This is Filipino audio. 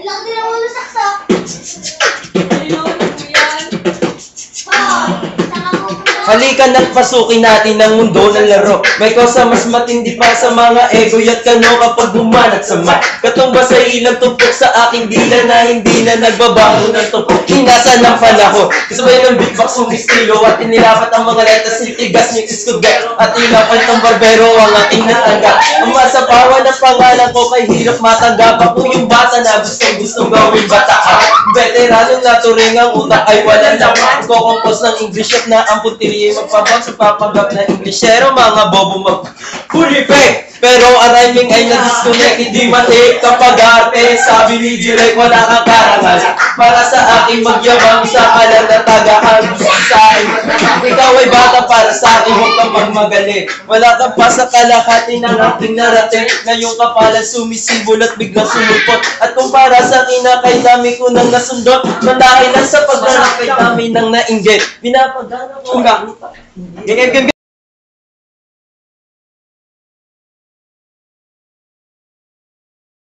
Ilang din ang ulo saksak. Ayun, yan. Halika na't pasukin natin ang mundo ng laro. May kosa mas matindi pa sa mga ego at kano kapag bumanat sa mat. Katumba sa ilang tumpok sa aking dila na hindi na nagbabago ng tumpok. Hinasa ng panahon. Kasabay ng beatbox ng estilo at inilapat ang mga letas, sitigas ng iskudero at ilapan ng barbero ang ating natanggap. Ang masapawan ng pangalan ko kay hirap matanggap. Ako yung bata na gustong gawin bataan. Veteranong naturing ang utak ay walang laman. Kukompos ng English at na ang puntili magpabag sa papagap na Englishero. Mga bobo mag-purify. Pero ang rhyming ay na-disconnect, hindi matik kapag arte. Sabi ni Direk, wala kang karangal para sa aking magyabang sa kalang natagahan sa akin. Ikaw ay bata para sa akin, huwag kang magmagali. Wala kang pa sa kalahati ng aking narating. Ngayong kapalan sumisibol at biglang sumupot. At kung para sa akin na kay dami ko nang nasundot, mandahin lang sa pagdarap kay dami nang nainggit. Pinapagana ko.